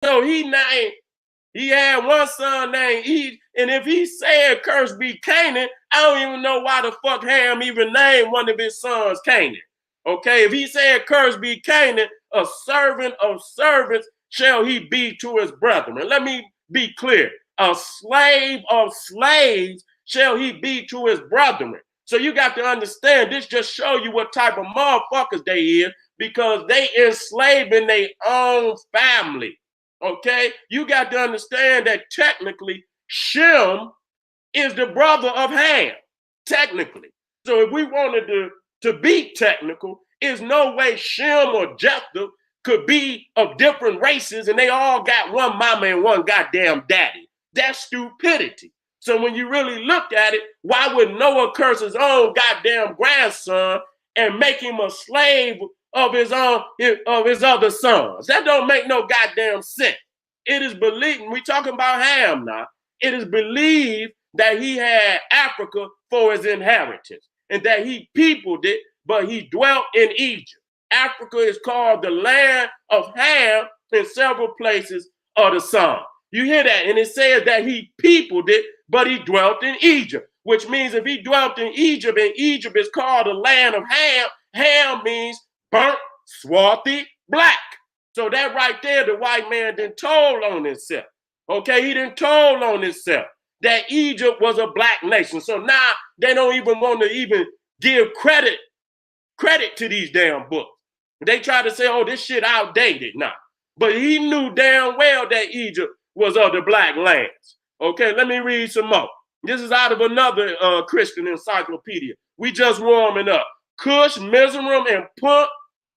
So he had one son named Eve, and if he said curse be Canaan, I don't even know why the fuck Ham even named one of his sons Canaan. Okay, if he said curse be Canaan, a servant of servants shall he be to his brethren. And let me be clear, a slave of slaves shall he be to his brethren. So you got to understand, this just show you what type of motherfuckers they is, because they enslaving their own family. Okay, you got to understand that technically Shem is the brother of Ham, technically. So if we wanted to be technical, there's no way Shem or Jephthah could be of different races and they all got one mama and one goddamn daddy. That's stupidity. So when you really look at it, why would Noah curse his own goddamn grandson and make him a slave of his other sons? That don't make no goddamn sense. It is believed, we talking about Ham now, it is believed that he had Africa for his inheritance and that he peopled it, but he dwelt in Egypt. Africa is called the land of Ham in several places of the Psalm. You hear that? And it says that he peopled it, but he dwelt in Egypt, which means if he dwelt in Egypt and Egypt is called the land of Ham, Ham means burnt, swarthy, black. So that right there, the white man didn't told on himself. Okay, he didn't told on himself that Egypt was a black nation. So now they don't even want to even give credit to these damn books. They try to say, oh, this shit outdated now. But he knew damn well that Egypt was of the black lands. Okay, let me read some more. This is out of another Christian encyclopedia. We just warming up. Cush, Mizraim, and Punt,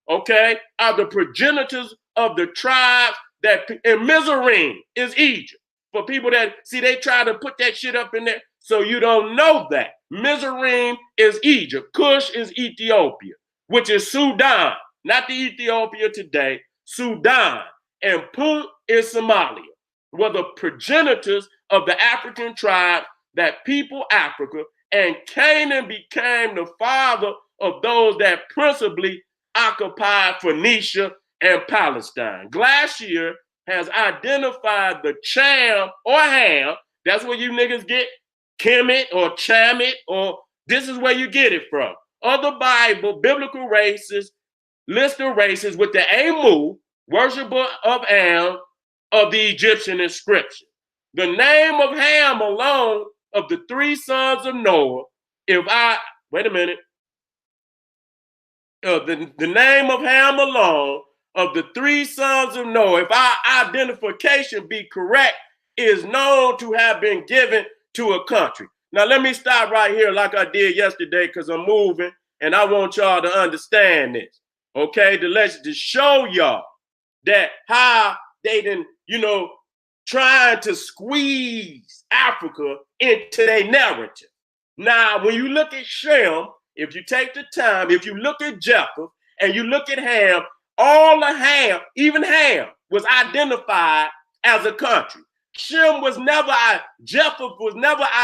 okay, are the progenitors of the tribes that, and Mizraim is Egypt. For people that, see, they try to put that shit up in there, so you don't know that. Mizraim is Egypt. Cush is Ethiopia, which is Sudan, not the Ethiopia today, Sudan. And Punt is Somalia, were the progenitors of the African tribes that people Africa, and Canaan became the father of those that principally occupied Phoenicia and Palestine. Glacier has identified the Cham or Ham. That's where you niggas get Kemet or Chamit, or this is where you get it from. Other Bible, biblical races, list of races with the Amu, worshiper of Am, of the Egyptian inscription. The name of Ham alone, of the three sons of Noah, the name of Ham alone, of the three sons of Noah, if our identification be correct, is known to have been given to a country. Now, let me stop right here like I did yesterday, because I'm moving, and I want y'all to understand this, okay? To show y'all that how they didn't, trying to squeeze Africa into their narrative. Now, when you look at Shem, if you take the time, if you look at Jephthah and you look at Ham, all of Ham, even Ham, was identified as a country. Jephthah was never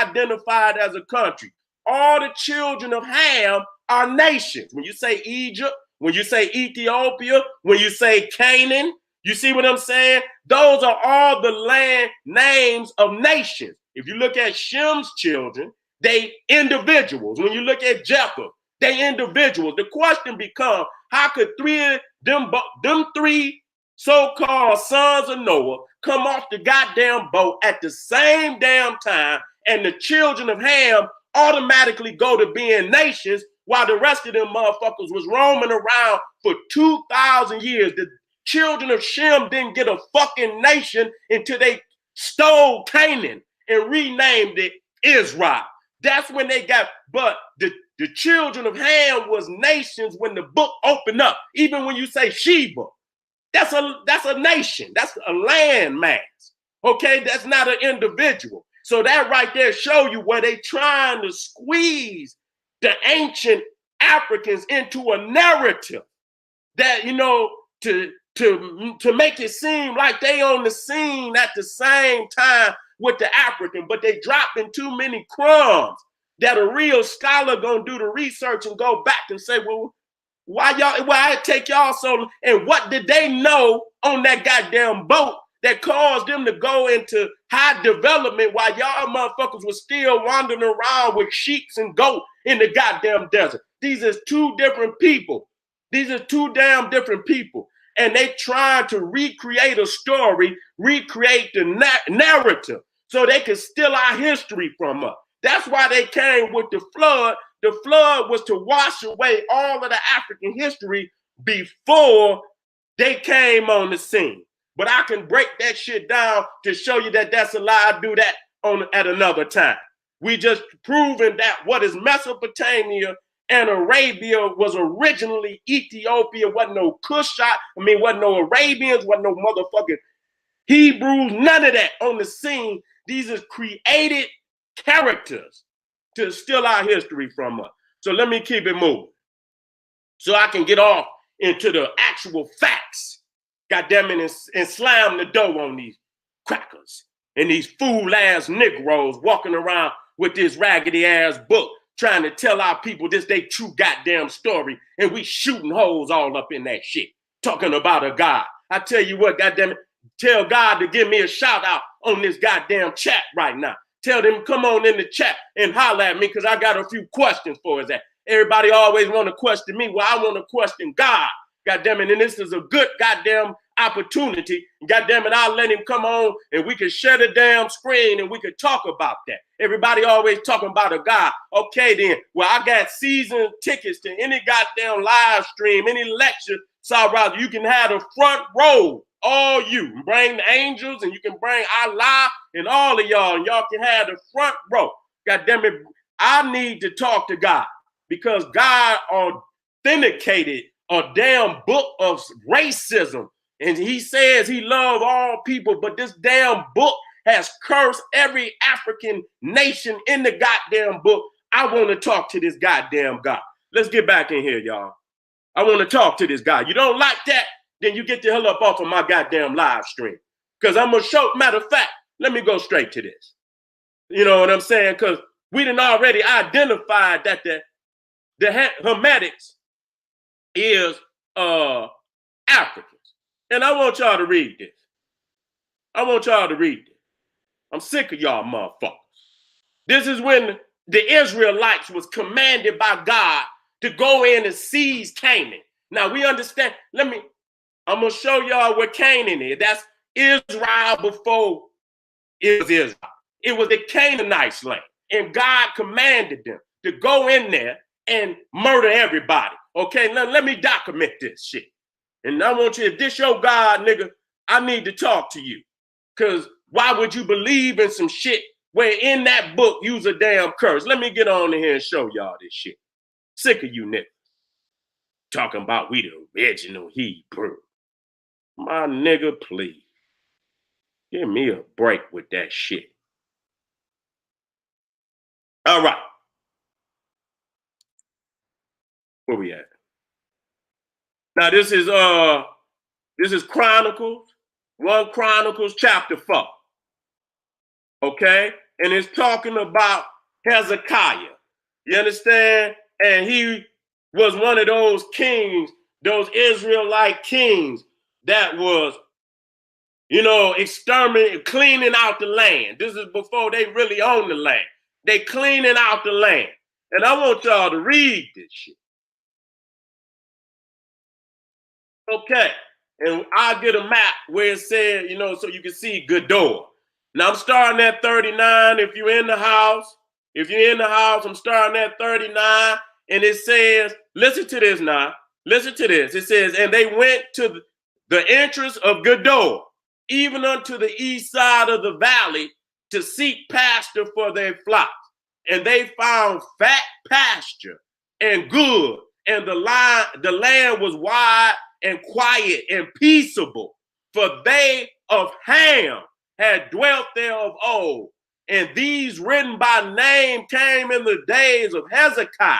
identified as a country. All the children of Ham are nations. When you say Egypt, when you say Ethiopia, when you say Canaan, you see what I'm saying? Those are all the land names of nations. If you look at Shem's children, they individuals. When you look at Jephthah, they individuals. The question becomes, how could them three so-called sons of Noah come off the goddamn boat at the same damn time, and the children of Ham automatically go to being nations while the rest of them motherfuckers was roaming around for 2,000 years? The children of Shem didn't get a fucking nation until they stole Canaan and renamed it Israel. That's when they got, but the children of Ham was nations when the book opened up. Even when you say Sheba, that's a nation. That's a land mass. Okay, that's not an individual. So that right there show you where they trying to squeeze the ancient Africans into a narrative that, to make it seem like they on the scene at the same time with the African, but they dropping too many crumbs that a real scholar gonna do the research and go back and say, well, why it take y'all so, and what did they know on that goddamn boat that caused them to go into high development while y'all motherfuckers was still wandering around with sheep and goats in the goddamn desert. These are two different people. These are two damn different people. And they trying to recreate a story, recreate the narrative so they can steal our history from us. That's why they came with the flood. The flood was to wash away all of the African history before they came on the scene. But I can break that shit down to show you that that's a lie. I do that at another time. We just proven that what is Mesopotamia and Arabia was originally Ethiopia. Wasn't no Kushite. Wasn't no Arabians. Wasn't no motherfucking Hebrews. None of that on the scene. These are created characters to steal our history from us. So let me keep it moving so I can get off into the actual facts. God damn it, and slam the door on these crackers and these fool-ass Negroes walking around with this raggedy-ass book trying to tell our people this they true goddamn story, and we shooting holes all up in that shit, talking about a God. I tell you what, goddamn it, tell God to give me a shout-out on this goddamn chat right now. Tell them come on in the chat and holler at me because I got a few questions for us. Everybody always want to question me. Well, I want to question God. God damn it. And this is a good goddamn opportunity. God damn it. I'll let him come on and we can share the damn screen and we can talk about that. Everybody always talking about a God. Okay, then. Well, I got season tickets to any goddamn live stream, any lecture. Sara, you can have the front row. All you bring the angels and you can bring Allah and all of y'all, and y'all can have the front row. God damn it. I need to talk to God because God authenticated a damn book of racism. And he says he loves all people, but this damn book has cursed every African nation in the goddamn book. I want to talk to this goddamn God. Let's get back in here, y'all. I want to talk to this guy. You don't like that? Then you get the hell up off of my goddamn live stream. Because I'm going to show, matter of fact, let me go straight to this. You know what I'm saying? Because we done already identified that the Hamites is Africans. And I want y'all to read this. I want y'all to read this. I'm sick of y'all motherfuckers. This is when the Israelites was commanded by God to go in and seize Canaan. Now we understand. I'm going to show y'all where Canaan is. That's Israel before it was Israel. It was the Canaanites' land. And God commanded them to go in there and murder everybody. Okay, let me document this shit. And I want you, if this your God, nigga, I need to talk to you. Because why would you believe in some shit where in that book use a damn curse? Let me get on in here and show y'all this shit. Sick of you niggas. Talking about we the original Hebrew. My nigga, please. Give me a break with that shit. All right. Where we at? Now this is Chronicles, 1 Chronicles chapter 4. Okay? And it's talking about Hezekiah. You understand? And he was one of those kings, those Israelite kings that was, cleaning out the land. This is before they really owned the land. They cleaning out the land. And I want y'all to read this shit. Okay. And I'll get a map where it said, so you can see Gedor. Now I'm starting at 39. If you're in the house, I'm starting at 39. And it says, listen to this now. Listen to this. It says, and they went to the entrance of Gedor, even unto the east side of the valley, to seek pasture for their flocks. And they found fat pasture and good, and the land was wide and quiet and peaceable, for they of Ham had dwelt there of old. And these written by name came in the days of Hezekiah,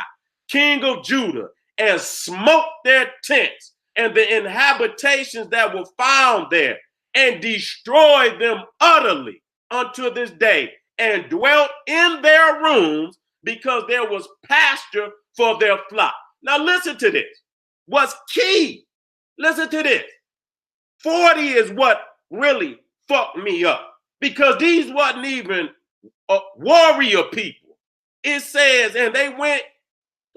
king of Judah, and smote their tents and the inhabitations that were found there, and destroyed them utterly unto this day, and dwelt in their rooms, because there was pasture for their flock. Now listen to this. What's key? Listen to this. 40 is what really fucked me up because these wasn't even warrior people. It says, and they went,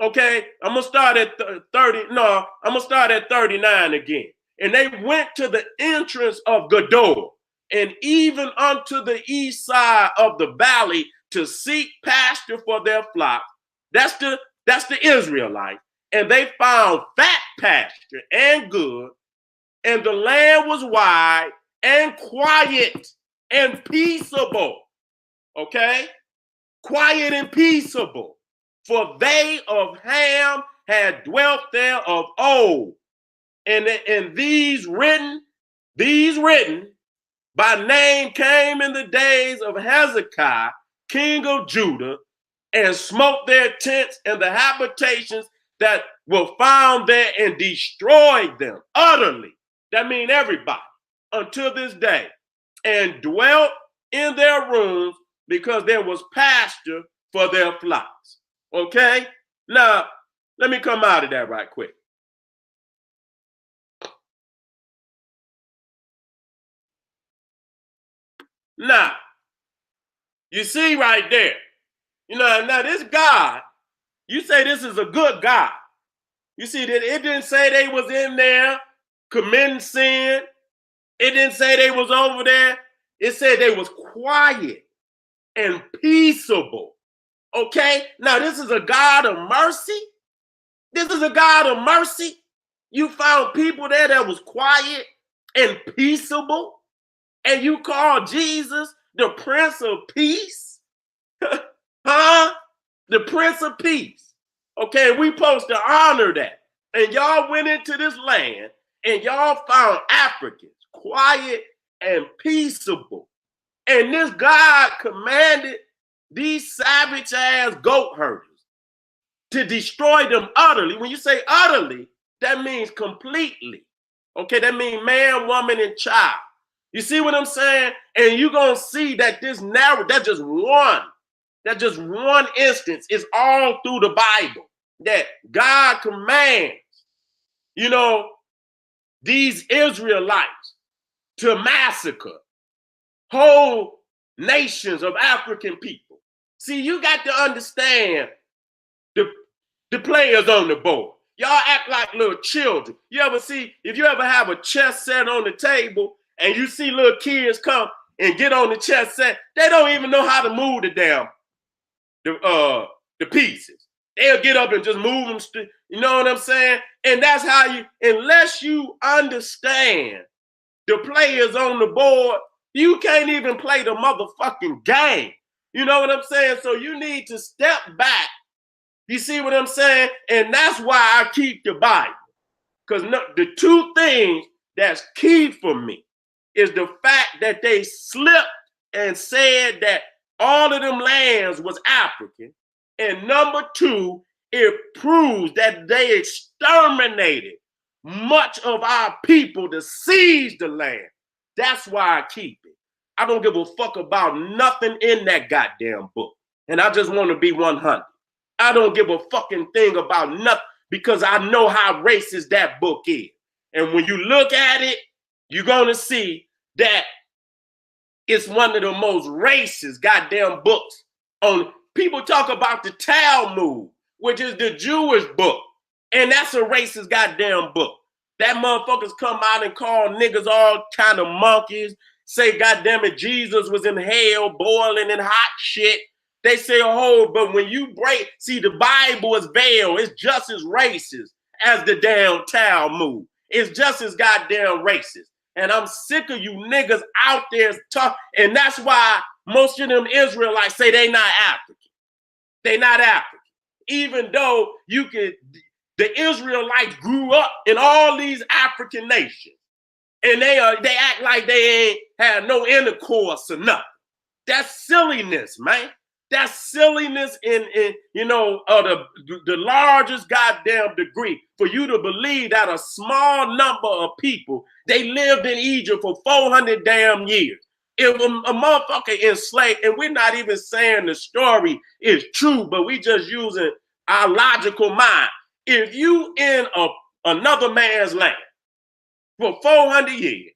okay, I'm going to start at 30. No, I'm going to start at 39 again. And they went to the entrance of Gedor and even unto the east side of the valley to seek pasture for their flock. That's the Israelite. And they found fat pasture and good, and the land was wide and quiet and peaceable. Okay? Quiet and peaceable. For they of Ham had dwelt there of old. And these written by name came in the days of Hezekiah, king of Judah, and smote their tents and the habitations that were found there and destroyed them utterly. That means everybody until this day, and dwelt in their rooms because there was pasture for their flocks. Okay? Now, let me come out of that right quick. Now, you see right there, now this God, you say this is a good God. You see that it didn't say they was in there committing sin. It didn't say they was over there. It said they was quiet and peaceable. Okay? Now, this is a God of mercy. This is a God of mercy. You found people there that was quiet and peaceable, and you call Jesus the Prince of Peace? Huh? The Prince of Peace. Okay, we supposed to honor that. And y'all went into this land and y'all found Africans quiet and peaceable. And this God commanded these savage ass goat herders to destroy them utterly. When you say utterly, that means completely. Okay, that means man, woman, and child. You see what I'm saying? And you're going to see that this narrative, that's just one instance is all through the Bible that God commands, these Israelites to massacre whole nations of African people. See, you got to understand the players on the board. Y'all act like little children. If you ever have a chess set on the table and you see little kids come and get on the chess set, they don't even know how to move the pieces. They'll get up and just move them. You know what I'm saying? And that's how unless you understand the players on the board, you can't even play the motherfucking game. You know what I'm saying? So you need to step back. You see what I'm saying? And that's why I keep the Bible. Because the two things that's key for me is the fact that they slipped and said that all of them lands was African. And number two, it proves that they exterminated much of our people to seize the land. That's why I keep it. I don't give a fuck about nothing in that goddamn book. And I just want to be 100. I don't give a fucking thing about nothing because I know how racist that book is. And when you look at it, you're going to see that it's one of the most racist goddamn books. People talk about the Talmud, which is the Jewish book. And that's a racist goddamn book. That motherfuckers come out and call niggas all kind of monkeys, say goddamn it, Jesus was in hell boiling in hot shit. They say but when you see the Bible is veiled, it's just as racist as the damn Talmud. It's just as goddamn racist. And I'm sick of you niggas out there talking. And that's why most of them Israelites say they not African. They not African. Even though the Israelites grew up in all these African nations. And they act like they ain't had no intercourse or nothing. That's silliness, man. That's silliness in the largest goddamn degree for you to believe that a small number of people, they lived in Egypt for 400 damn years. If a motherfucker enslaved, and we're not even saying the story is true, but we just using our logical mind. If you in another man's land for 400 years